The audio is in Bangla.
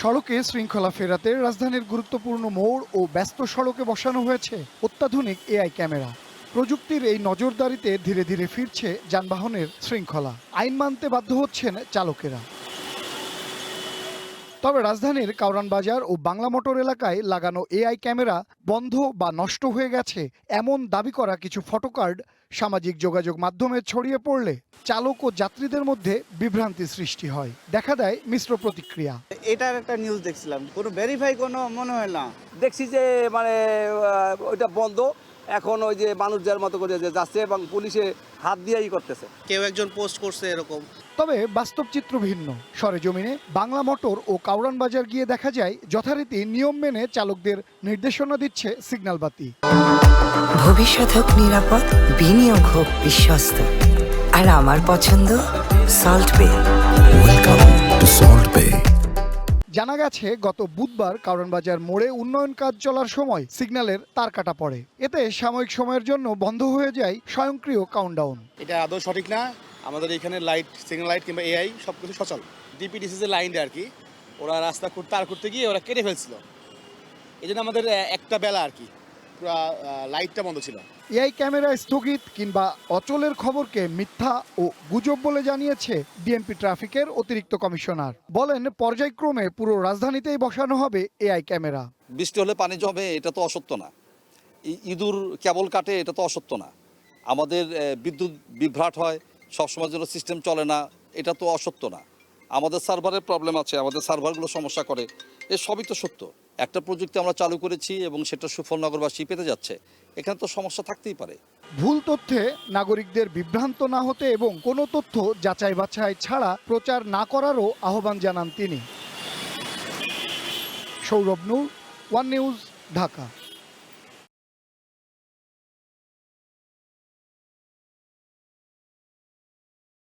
সড়কে শৃঙ্খলা ফেরাতে রাজধানীর গুরুত্বপূর্ণ মোড় ও ব্যস্ত সড়কে বসানো হয়েছে অত্যাধুনিক এআই ক্যামেরা। প্রযুক্তির এই নজরদারিতে ধীরে ধীরে ফিরছে যানবাহনের শৃঙ্খলা। আইন মানতে বাধ্য হচ্ছেন চালকেরা। তবে রাজধানীর কাউরান বাজার ও বাংলা মোটর এলাকায় লাগানো এআই ক্যামেরা বন্ধ বা নষ্ট হয়ে গেছে এমন দাবি করা কিছু ফটোকার্ড সামাজিক যোগাযোগ মাধ্যমে ছড়িয়ে পড়লে চালক ও যাত্রীদের মধ্যে বিভ্রান্তি সৃষ্টি হয়। দেখা দেয় মিশ্র প্রতিক্রিয়া। এটার একটা নিউজ দেখছিলাম, কোনো ভেরিফাই কোনো মনে হয় না। দেখছি যে মানে ওইটা বন্ধ, এখন ওই যে মানুষ যার মতো করে যে যাচ্ছে এবং পুলিশে হাত দিয়েই করতেছে। কেউ একজন পোস্ট করছে এরকম। তবে বাস্তব চিত্র ভিন্ন। সরেজমিনে বাংলা মোটর ও কাউরান বাজার গিয়ে দেখা যায় যথারীতি নিয়ম মেনে চালকদের নির্দেশনা দিচ্ছে সিগন্যাল বাতি। ভবিষ্যৎ হোক নিরাপদ, বিনিয়োগ হোক বিশ্বস্ত, আর আমার পছন্দ সল্ট বে। ওয়েলকাম টু সল্ট বে। জানা গেছে গত বুধবার কারণ বাজার মোড়ে উন্নয়ন কাজ চলার সময় সিগন্যালের তার কাটা পড়ে। এতে সাময়িক সময়ের জন্য বন্ধ হয়ে যায় স্বয়ংক্রিয় কাউন্টডাউন। এটা আদৌ সঠিক না। আমাদের এখানে লাইট, সিগন্যাল লাইট কিংবা এআই সবকিছু সচল। ডিপিডিসি যে লাইনটা আর কি, ওরা রাস্তা তার করতে গিয়ে ওরা কেটে ফেলছিল। এই জন্য আমাদের একটা বেলা আর কি পুরো লাইটটা বন্ধ ছিল। এআই ক্যামেরা স্থগিত কিংবা অচলের খবরকে মিথ্যা ও গুজব বলে জানিয়েছে ডিএমপি ট্রাফিকের অতিরিক্ত কমিশনার। বলেন পর্যায়ক্রমে পুরো রাজধানীতেই বসানো হবে এআই ক্যামেরা। বৃষ্টি হলে পানি জমে, এটা তো অসত্য না। ইঁদুর কেবল কাটে, এটা তো অসত্য না। আমাদের বিদ্যুৎ বিভ্রাট হয়, সবসময়ের জন্য সিস্টেম চলে না, এটা তো অসত্য না। আমাদের সার্ভারের প্রবলেম আছে, আমাদের সার্ভারগুলো সমস্যা করে, এ সবই তো সত্য। একটা প্রযুক্তি আমরা চালু করেছি এবং সেটা সুফল নগরবাসী পেতে যাচ্ছে, এখানে তো সমস্যা থাকতেই পারে। ভুল তথ্যে নাগরিকদের বিভ্রান্ত না হতে এবং কোনো তথ্য যাচাই বাছাই ছাড়া প্রচার না করারও আহ্বান জানান তিনি। সৌরভ নূর, ওয়ান নিউজ, ঢাকা।